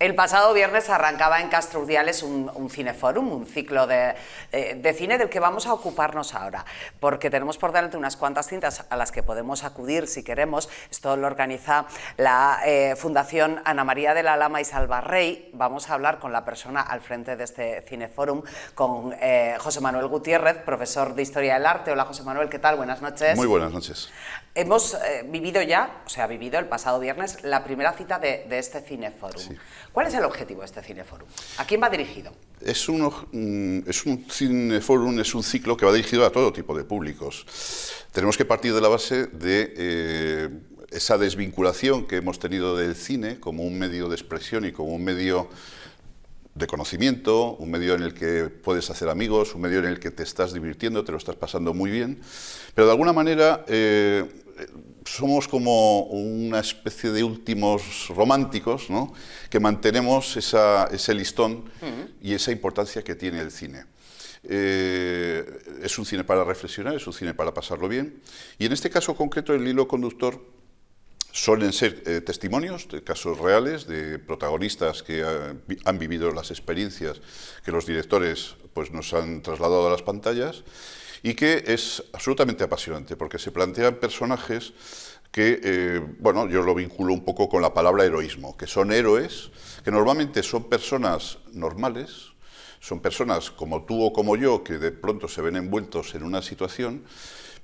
El pasado viernes arrancaba en Castro Urdiales un cineforum, un ciclo de cine del que vamos a ocuparnos ahora, porque tenemos por delante unas cuantas cintas a las que podemos acudir si queremos. Esto lo organiza la Fundación Ana María de la Lama y Salvarrey. Vamos a hablar con la persona al frente de este cineforum, con José Manuel Gutiérrez, profesor de Historia del Arte. Hola José Manuel, ¿qué tal? Buenas noches. Muy buenas noches. Hemos vivido el pasado viernes la primera cita de este cineforum. Sí. ¿Cuál es el objetivo de este cineforum? ¿A quién va dirigido? Es un cineforum, es un ciclo que va dirigido a todo tipo de públicos. Tenemos que partir de la base de esa desvinculación que hemos tenido del cine como un medio de expresión y como un medio de conocimiento, un medio en el que puedes hacer amigos, un medio en el que te estás divirtiendo, te lo estás pasando muy bien, pero de alguna manera somos como una especie de últimos románticos, ¿no?, que mantenemos ese listón y esa importancia que tiene el cine. Es un cine para reflexionar, es un cine para pasarlo bien, y en este caso concreto el hilo conductor suelen ser testimonios de casos reales, de protagonistas que han vivido las experiencias que los directores pues, nos han trasladado a las pantallas, y que es absolutamente apasionante, porque se plantean personajes que, bueno, yo lo vinculo un poco con la palabra heroísmo, que son héroes, que normalmente son personas normales, son personas como tú o como yo, que de pronto se ven envueltos en una situación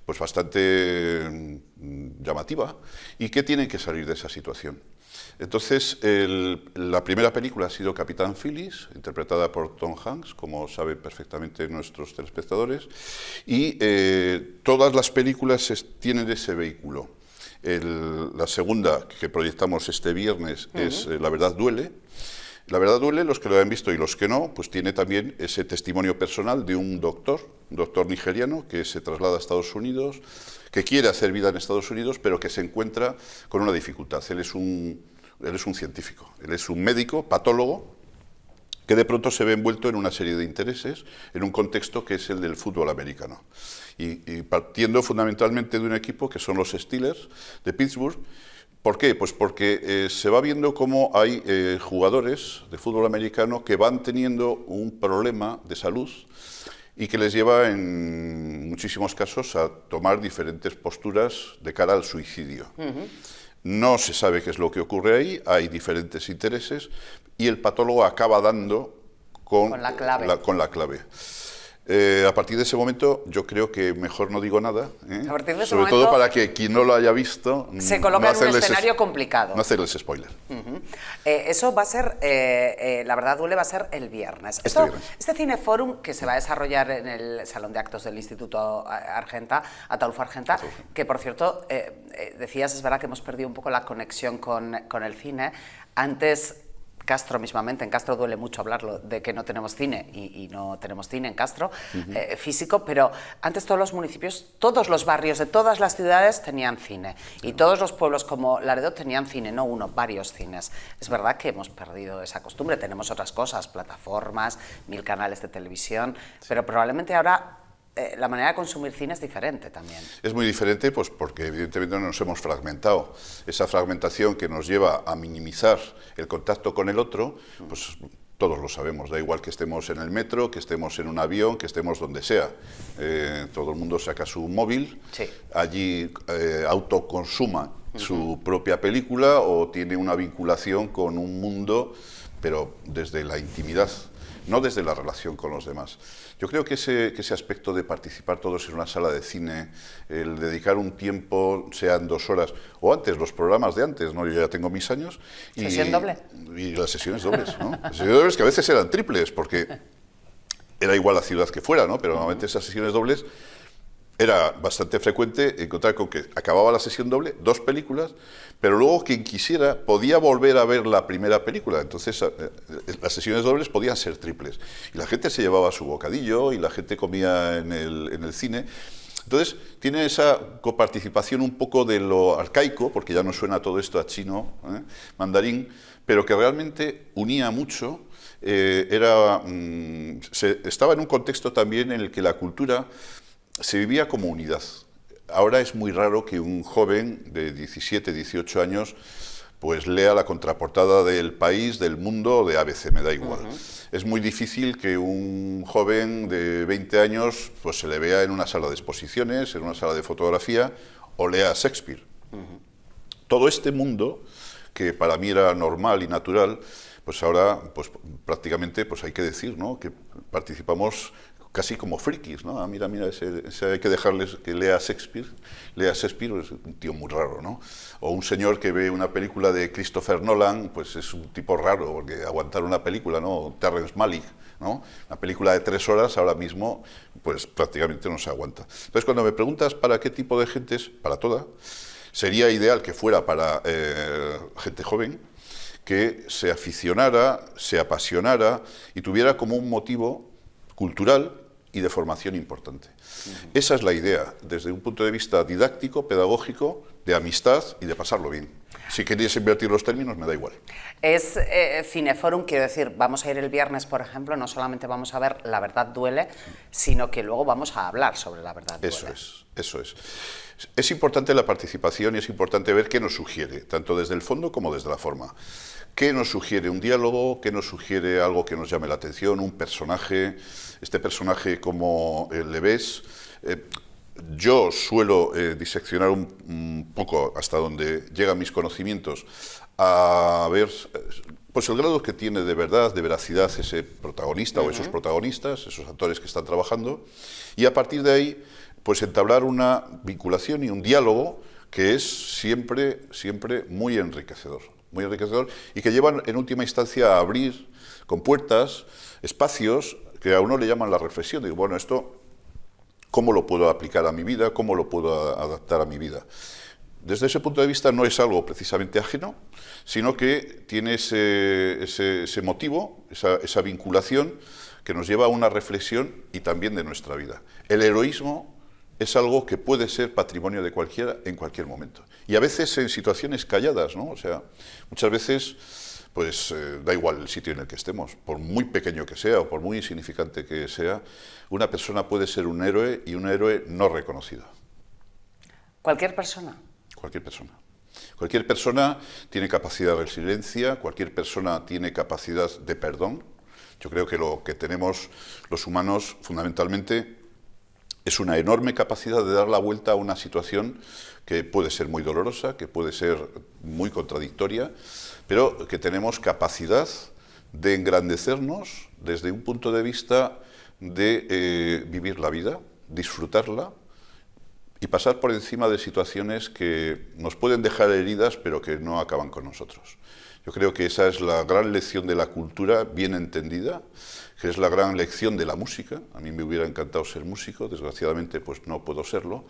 pues bastante llamativa, y que tienen que salir de esa situación. Entonces, la primera película ha sido Capitán Phillips, interpretada por Tom Hanks, como saben perfectamente nuestros telespectadores, y todas las películas tienen ese vehículo. La segunda, que proyectamos este viernes, es La verdad duele. La verdad duele, los que lo han visto y los que no, pues tiene también ese testimonio personal de un doctor nigeriano que se traslada a Estados Unidos, que quiere hacer vida en Estados Unidos, pero que se encuentra con una dificultad. Él es un científico, él es un médico, patólogo, que de pronto se ve envuelto en una serie de intereses, en un contexto que es el del fútbol americano. Y partiendo fundamentalmente de un equipo que son los Steelers de Pittsburgh. ¿Por qué? Pues porque se va viendo cómo hay jugadores de fútbol americano que van teniendo un problema de salud y que les lleva en muchísimos casos a tomar diferentes posturas de cara al suicidio. No se sabe qué es lo que ocurre ahí, hay diferentes intereses y el patólogo acaba dando con la clave. A partir de ese momento, yo creo que mejor no digo nada, a partir de ese sobre momento, todo para que quien no lo haya visto se coloca en un escenario complicado. No hacerles spoiler. Eso va a ser, La verdad duele, va a ser el viernes. Este cineforum que se va a desarrollar en el Salón de Actos del Instituto Ataulfo Argenta, que por cierto, decías, es verdad que hemos perdido un poco la conexión con el cine. Antes, Castro mismamente, en Castro duele mucho hablarlo de que no tenemos cine y no tenemos cine en Castro, físico, pero antes todos los municipios, todos los barrios de todas las ciudades tenían cine, y todos los pueblos como Laredo tenían cine, no uno, varios cines. Es verdad que hemos perdido esa costumbre, tenemos otras cosas, plataformas, 1000 canales de televisión, pero probablemente ahora la manera de consumir cine es diferente también. Es muy diferente, pues porque evidentemente nos hemos fragmentado. Esa fragmentación que nos lleva a minimizar el contacto con el otro, pues todos lo sabemos, da igual que estemos en el metro, que estemos en un avión, que estemos donde sea. Todo el mundo saca su móvil, allí autoconsuma su propia película o tiene una vinculación con un mundo, pero desde la intimidad, no desde la relación con los demás. Yo creo que ese aspecto de participar todos en una sala de cine, el dedicar un tiempo, sean 2 horas, o antes, los programas de antes, ¿no? Yo ya tengo mis años. ¿Sesión doble? Y las sesiones dobles, ¿no? Las sesiones dobles que a veces eran triples, porque era igual la ciudad que fuera, ¿no? Pero normalmente esas sesiones dobles era bastante frecuente encontrar con que acababa la sesión doble, 2 películas, pero luego quien quisiera podía volver a ver la primera película. Entonces las sesiones dobles podían ser triples. Y la gente se llevaba su bocadillo y la gente comía en el cine. Entonces tiene esa coparticipación un poco de lo arcaico, porque ya no suena todo esto a chino, mandarín, pero que realmente unía mucho. Estaba en un contexto también en el que la cultura se vivía como unidad. Ahora es muy raro que un joven de 17, 18 años pues lea la contraportada del País, del Mundo, de ABC, me da igual. Es muy difícil que un joven de 20 años pues se le vea en una sala de exposiciones, en una sala de fotografía, o lea Shakespeare. Todo este mundo, que para mí era normal y natural, pues ahora pues prácticamente pues hay que decir, ¿no?, que participamos casi como frikis, ¿no? Mira, ese hay que dejarles que lea Shakespeare, es un tío muy raro, ¿no? O un señor que ve una película de Christopher Nolan, pues es un tipo raro, porque aguantar una película, ¿no? Terrence Malick, ¿no? Una película de 3 horas ahora mismo, pues prácticamente no se aguanta. Entonces, cuando me preguntas para qué tipo de gente es, para toda, sería ideal que fuera para gente joven, que se aficionara, se apasionara y tuviera como un motivo cultural y de formación importante. Esa es la idea, desde un punto de vista didáctico, pedagógico, de amistad y de pasarlo bien. Si queréis invertir los términos, me da igual. Es Cineforum, quiero decir, vamos a ir el viernes, por ejemplo, no solamente vamos a ver La verdad duele, sino que luego vamos a hablar sobre La verdad duele. Eso es. Es importante la participación y es importante ver qué nos sugiere, tanto desde el fondo como desde la forma. ¿Qué nos sugiere un diálogo? ¿Qué nos sugiere algo que nos llame la atención? ¿Un personaje? ¿Este personaje cómo le ves? Yo suelo diseccionar un poco hasta donde llegan mis conocimientos a ver pues el grado que tiene de verdad, de veracidad ese protagonista o esos protagonistas, esos actores que están trabajando, y a partir de ahí pues entablar una vinculación y un diálogo que es siempre muy enriquecedor y que llevan en última instancia a abrir con puertas espacios que a uno le llaman la reflexión. Digo, bueno, esto, ¿cómo lo puedo aplicar a mi vida? ¿Cómo lo puedo adaptar a mi vida? Desde ese punto de vista no es algo precisamente ajeno, sino que tiene ese motivo, esa vinculación que nos lleva a una reflexión y también de nuestra vida. El heroísmo es algo que puede ser patrimonio de cualquiera en cualquier momento. Y a veces en situaciones calladas, ¿no? O sea, muchas veces, pues da igual el sitio en el que estemos, por muy pequeño que sea o por muy insignificante que sea, una persona puede ser un héroe y un héroe no reconocido. ¿Cualquier persona? Cualquier persona. Cualquier persona tiene capacidad de resiliencia, cualquier persona tiene capacidad de perdón. Yo creo que lo que tenemos los humanos fundamentalmente es una enorme capacidad de dar la vuelta a una situación que puede ser muy dolorosa, que puede ser muy contradictoria, pero que tenemos capacidad de engrandecernos desde un punto de vista de vivir la vida, disfrutarla y pasar por encima de situaciones que nos pueden dejar heridas, pero que no acaban con nosotros. Yo creo que esa es la gran lección de la cultura bien entendida, que es la gran lección de la música. A mí me hubiera encantado ser músico, desgraciadamente pues no puedo serlo,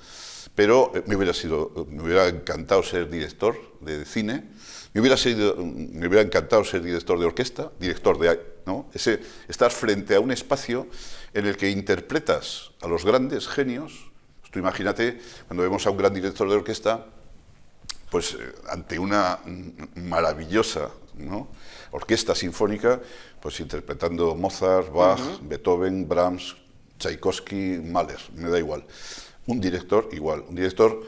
pero me hubiera encantado ser director de cine, me hubiera encantado ser director de orquesta, ¿no? Estar frente a un espacio en el que interpretas a los grandes genios. Tú imagínate, cuando vemos a un gran director de orquesta, pues ante una maravillosa, ¿no?, orquesta sinfónica, pues interpretando Mozart, Bach, Beethoven, Brahms, Tchaikovsky, Mahler, me da igual. Un director igual, un director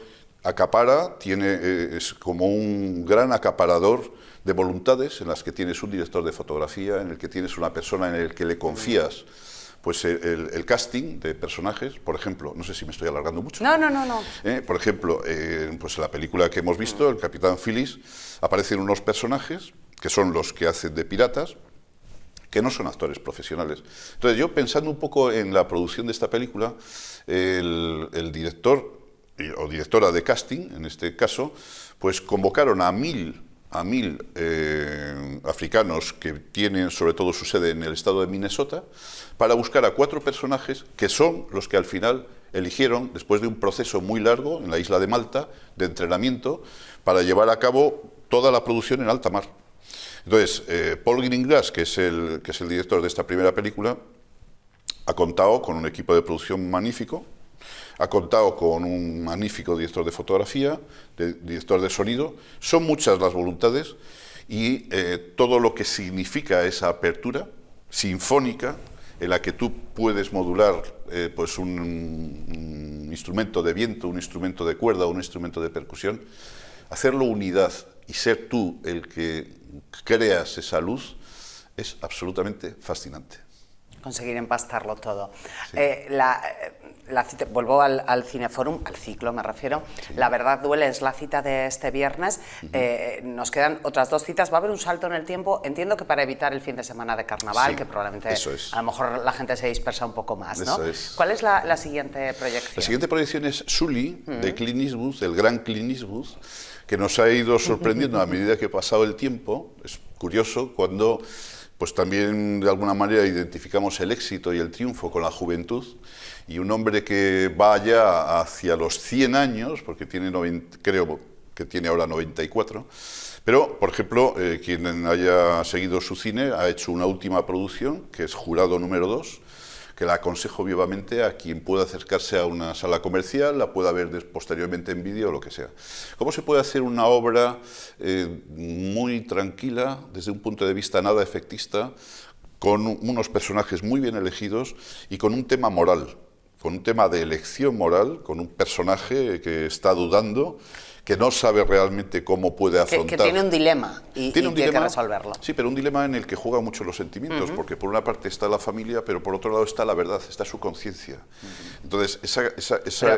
acapara, es como un gran acaparador de voluntades en las que tienes un director de fotografía, en el que tienes una persona en el que le confías pues el casting de personajes, por ejemplo, no sé si me estoy alargando mucho. No. Por ejemplo, pues en la película que hemos visto, el Capitán Phillips, aparecen unos personajes que son los que hacen de piratas, que no son actores profesionales. Entonces yo, pensando un poco en la producción de esta película, el director o directora de casting, en este caso, pues convocaron a mil africanos que tienen sobre todo su sede en el estado de Minnesota, para buscar a 4 personajes que son los que al final eligieron, después de un proceso muy largo en la isla de Malta, de entrenamiento, para llevar a cabo toda la producción en alta mar. Entonces, Paul Greengrass, que es el director de esta primera película, ha contado con un equipo de producción magnífico, ha contado con un magnífico director de fotografía, director de sonido. Son muchas las voluntades y todo lo que significa esa apertura sinfónica en la que tú puedes modular pues un instrumento de viento, un instrumento de cuerda, un instrumento de percusión, hacerlo unidad y ser tú el que creas esa luz es absolutamente fascinante. Conseguir empastarlo todo. Sí. Vuelvo al Cineforum, al ciclo me refiero. Sí. La verdad duele, es la cita de este viernes. Nos quedan otras 2 citas. Va a haber un salto en el tiempo. Entiendo que para evitar el fin de semana de carnaval, sí, que probablemente a lo mejor la gente se dispersa un poco más, ¿no? ¿Cuál es la siguiente proyección? La siguiente proyección es Sully, de Clint Eastwood, del gran Clint Eastwood, que nos ha ido sorprendiendo a medida que ha pasado el tiempo. Es curioso cuando pues también de alguna manera identificamos el éxito y el triunfo con la juventud, y un hombre que va ya hacia los 100 años, porque tiene creo que tiene ahora 94, pero, por ejemplo, quien haya seguido su cine ha hecho una última producción, que es Jurado número 2, que la aconsejo vivamente a quien pueda acercarse a una sala comercial, la pueda ver posteriormente en vídeo o lo que sea. ¿Cómo se puede hacer una obra muy tranquila, desde un punto de vista nada efectista, con unos personajes muy bien elegidos y con un tema moral, con un tema de elección moral, con un personaje que está dudando, que no sabe realmente cómo puede afrontar. Que tiene un dilema y tiene que resolverlo. Sí, pero un dilema en el que juegan mucho los sentimientos, porque por una parte está la familia, pero por otro lado está la verdad, está su conciencia. Entonces,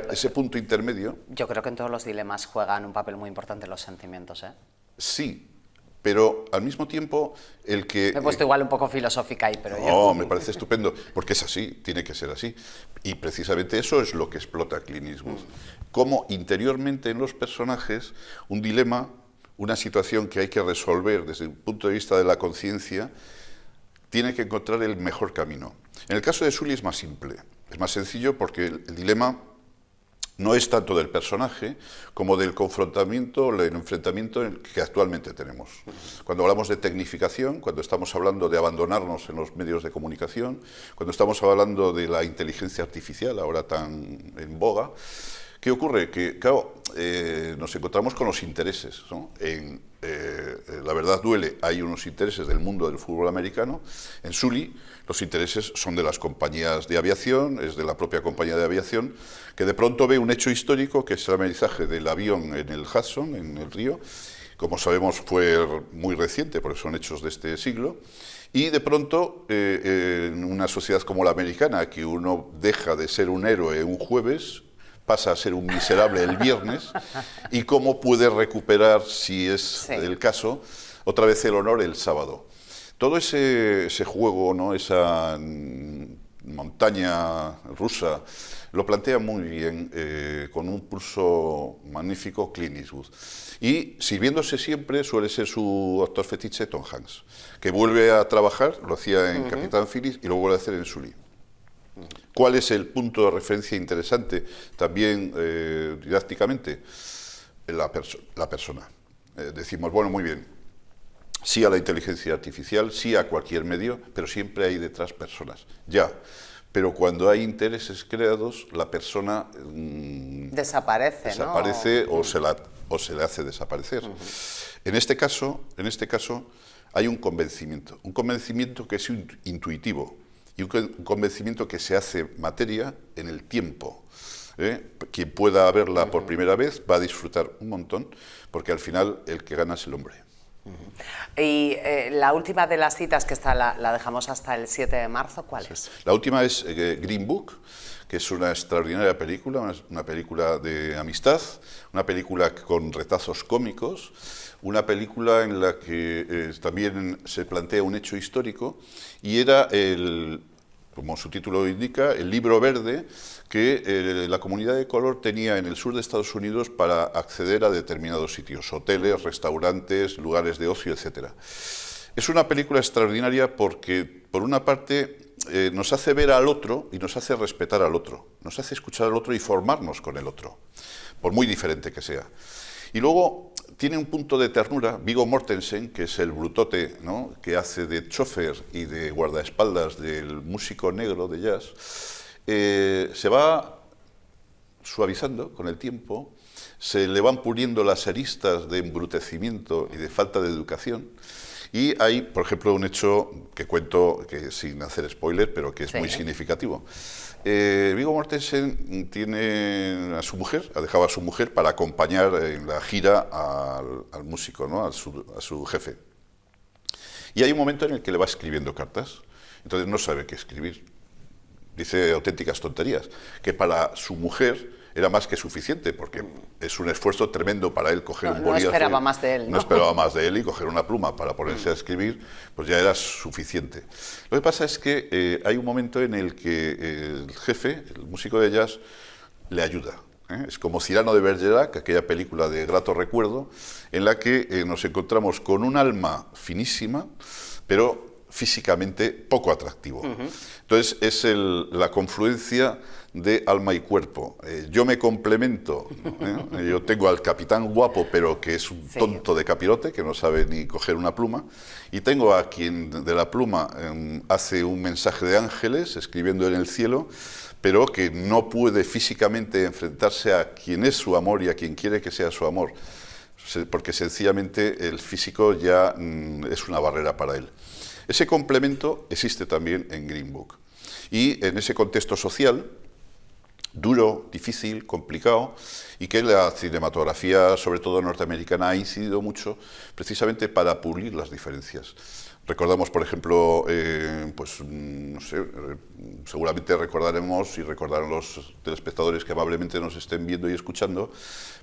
ese punto intermedio... Yo creo que en todos los dilemas juegan un papel muy importante los sentimientos, ¿eh? Sí, pero al mismo tiempo el que... Me he puesto igual un poco filosófica ahí, pero no, me parece estupendo, porque es así, tiene que ser así. Y precisamente eso es lo que explota Clint Eastwood. Cómo interiormente en los personajes un dilema, una situación que hay que resolver desde el punto de vista de la conciencia, tiene que encontrar el mejor camino. En el caso de Sully es más simple, es más sencillo porque el dilema no es tanto del personaje como del confrontamiento, el enfrentamiento que actualmente tenemos. Cuando hablamos de tecnificación, cuando estamos hablando de abandonarnos en los medios de comunicación, cuando estamos hablando de la inteligencia artificial, ahora tan en boga, ¿qué ocurre? Que, claro, nos encontramos con los intereses, ¿no? La verdad duele, hay unos intereses del mundo del fútbol americano. En Sully los intereses son de las compañías de aviación, es de la propia compañía de aviación, que de pronto ve un hecho histórico, que es el amerizaje del avión en el Hudson, en el río. Como sabemos fue muy reciente, porque son hechos de este siglo. Y de pronto, en una sociedad como la americana, que uno deja de ser un héroe un jueves, pasa a ser un miserable el viernes, y cómo puede recuperar, si es el caso, otra vez el honor el sábado. Todo ese juego, ¿no? Esa montaña rusa, lo plantea muy bien, con un pulso magnífico Clint Eastwood. Y sirviéndose siempre, suele ser su actor fetiche Tom Hanks, que vuelve a trabajar, lo hacía en Capitán Phillips y lo vuelve a hacer en Sully. ¿Cuál es el punto de referencia interesante también didácticamente? La persona. Decimos, bueno, muy bien, sí a la inteligencia artificial, sí a cualquier medio, pero siempre hay detrás personas, ya. Pero cuando hay intereses creados, la persona desaparece, ¿no? o se le hace desaparecer. En este caso hay un convencimiento que es intuitivo, y un convencimiento que se hace materia en el tiempo. Quien pueda verla por primera vez va a disfrutar un montón, porque al final el que gana es el hombre. Y la última de las citas, que la dejamos hasta el 7 de marzo, ¿cuál es? La última es Green Book, que es una extraordinaria película, una película de amistad, una película con retazos cómicos, una película en la que también se plantea un hecho histórico, y era, como su título indica, el libro verde que la comunidad de color tenía en el sur de Estados Unidos para acceder a determinados sitios, hoteles, restaurantes, lugares de ocio, etc. Es una película extraordinaria porque, por una parte, nos hace ver al otro y nos hace respetar al otro, nos hace escuchar al otro y formarnos con el otro, por muy diferente que sea. Y luego tiene un punto de ternura. Viggo Mortensen, que es el brutote, ¿no?, que hace de chofer y de guardaespaldas del músico negro de jazz, se va suavizando con el tiempo, se le van puliendo las aristas de embrutecimiento y de falta de educación, Y hay, por ejemplo, un hecho que cuento, que sin hacer spoiler, pero que es muy significativo. Viggo Mortensen tiene a su mujer, ha dejado a su mujer para acompañar en la gira al músico, ¿no? a su jefe. Y hay un momento en el que le va escribiendo cartas, entonces no sabe qué escribir. Dice auténticas tonterías, que para su mujer era más que suficiente, porque es un esfuerzo tremendo para él coger un bolígrafo. No esperaba más de él, ¿no? No esperaba más de él y coger una pluma para ponerse a escribir, pues ya era suficiente. Lo que pasa es que hay un momento en el que el jefe, el músico de jazz, le ayuda. Es como Cyrano de Bergerac, aquella película de grato recuerdo, en la que nos encontramos con un alma finísima, pero físicamente poco atractivo. Entonces es la confluencia de alma y cuerpo. Yo me complemento, yo tengo al capitán guapo, pero que es un tonto de capirote, que no sabe ni coger una pluma, y tengo a quien de la pluma hace un mensaje de ángeles, escribiendo en el cielo, pero que no puede físicamente enfrentarse a quien es su amor y a quien quiere que sea su amor, porque sencillamente el físico ya es una barrera para él. Ese complemento existe también en Green Book. Y en ese contexto social, duro, difícil, complicado, y que la cinematografía, sobre todo norteamericana, ha incidido mucho precisamente para pulir las diferencias. Recordamos, por ejemplo, pues, no sé, seguramente recordaremos y recordarán los telespectadores que amablemente nos estén viendo y escuchando,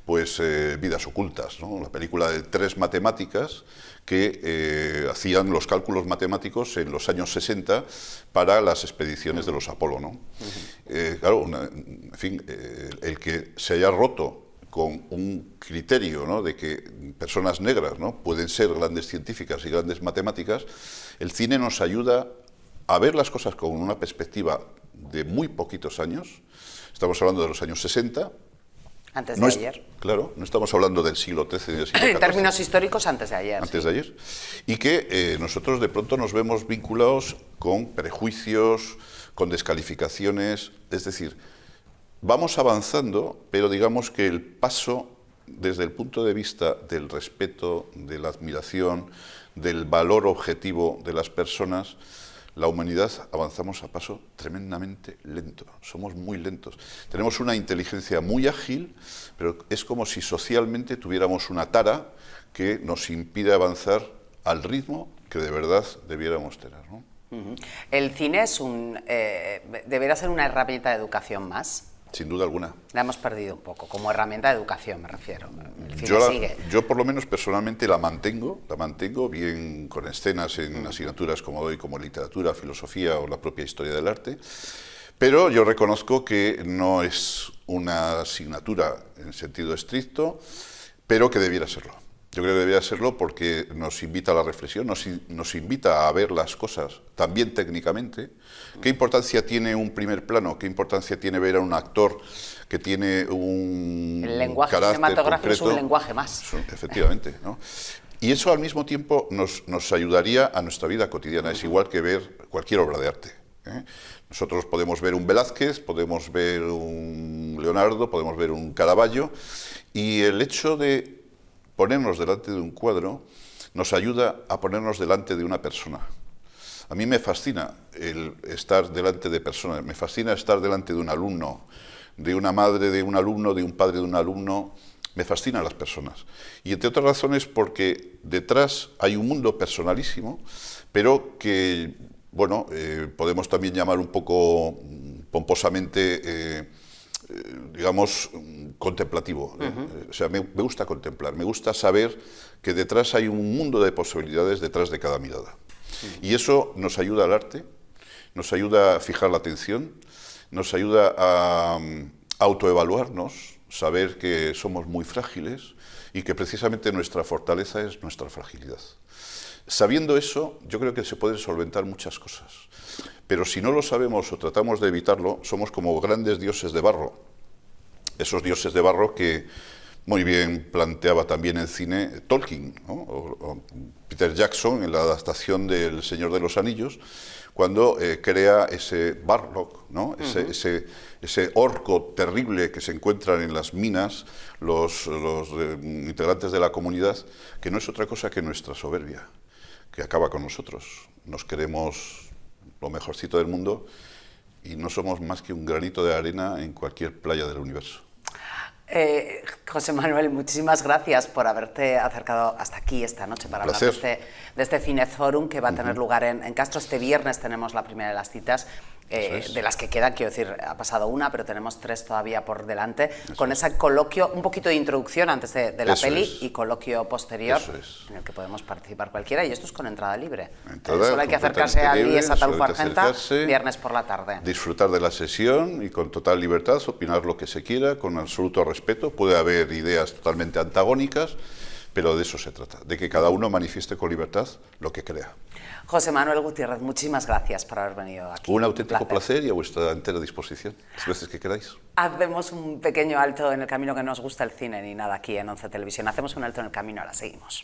pues Vidas ocultas, ¿no? La película de 3 matemáticas que hacían los cálculos matemáticos en los años 60 para las expediciones de los Apolo, ¿no? Claro, en fin, el que se haya roto con un criterio, ¿no?, de que personas negras, ¿no?, pueden ser grandes científicas y grandes matemáticas, el cine nos ayuda a ver las cosas con una perspectiva de muy poquitos años. Estamos hablando de los años 60. Antes de ayer. Claro, no estamos hablando del siglo XIII ni del siglo XIV. En términos históricos, antes de ayer. Antes de ayer. Y que nosotros de pronto nos vemos vinculados con prejuicios, con descalificaciones, es decir, vamos avanzando, pero digamos que el paso desde el punto de vista del respeto, de la admiración, del valor objetivo de las personas, la humanidad avanzamos a paso tremendamente lento, somos muy lentos. Tenemos una inteligencia muy ágil, pero es como si socialmente tuviéramos una tara que nos impide avanzar al ritmo que de verdad debiéramos tener, ¿no? El cine es debería ser una herramienta de educación más. Sin duda alguna. La hemos perdido un poco, como herramienta de educación me refiero. El cine sigue. Yo por lo menos personalmente la mantengo bien con escenas en asignaturas como doy, como literatura, filosofía o la propia historia del arte, pero yo reconozco que no es una asignatura en sentido estricto, pero que debiera serlo. Yo creo que debería serlo porque nos invita a la reflexión, nos invita a ver las cosas también técnicamente. ¿Qué importancia tiene un primer plano? ¿Qué importancia tiene ver a un actor que tiene un El lenguaje cinematográfico es un lenguaje más. Efectivamente, ¿no? Y eso al mismo tiempo nos ayudaría a nuestra vida cotidiana. Es igual que ver cualquier obra de arte, ¿eh? Nosotros podemos ver un Velázquez, podemos ver un Leonardo, podemos ver un Caravaggio, y el hecho de ponernos delante de un cuadro nos ayuda a ponernos delante de una persona. A mí me fascina el estar delante de personas, me fascina estar delante de un alumno, de una madre de un alumno, de un padre de un alumno. Me fascinan las personas. Y entre otras razones porque detrás hay un mundo personalísimo, pero que, bueno, podemos también llamar un poco pomposamente, digamos, contemplativo. O sea, me gusta contemplar, me gusta saber que detrás hay un mundo de posibilidades detrás de cada mirada. Y eso nos ayuda al arte, nos ayuda a fijar la atención, nos ayuda a autoevaluarnos, saber que somos muy frágiles y que precisamente nuestra fortaleza es nuestra fragilidad. Sabiendo eso, yo creo que se pueden solventar muchas cosas. Pero si no lo sabemos o tratamos de evitarlo, somos como grandes dioses de barro. Esos dioses de barro que muy bien planteaba también en cine Tolkien, ¿no? o Peter Jackson en la adaptación del Señor de los Anillos, cuando crea ese Barlock, ¿no? ese orco terrible que se encuentran en las minas los integrantes de la comunidad, que no es otra cosa que nuestra soberbia, que acaba con nosotros. Nos queremos lo mejorcito del mundo y no somos más que un granito de arena en cualquier playa del universo. José Manuel, muchísimas gracias por haberte acercado hasta aquí esta noche para hablar de este Cineforum que va a tener lugar en Castro. Este viernes tenemos la primera de las citas, de las que quedan, quiero decir, ha pasado una, pero tenemos 3 todavía por delante, con ese coloquio, un poquito de introducción antes de la peli y coloquio posterior, en el que podemos participar cualquiera, y esto es con entrada libre. Solo hay que acercarse al IES Ataulfo Argenta, viernes por la tarde. Disfrutar de la sesión y con total libertad, opinar lo que se quiera, con absoluto respeto. Puede haber ideas totalmente antagónicas, pero de eso se trata, de que cada uno manifieste con libertad lo que crea. José Manuel Gutiérrez, muchísimas gracias por haber venido aquí. Un auténtico placer y a vuestra entera disposición, las veces que queráis. Hacemos un pequeño alto en el camino, que nos gusta el cine ni nada aquí en 11 Televisión. Hacemos un alto en el camino, ahora seguimos.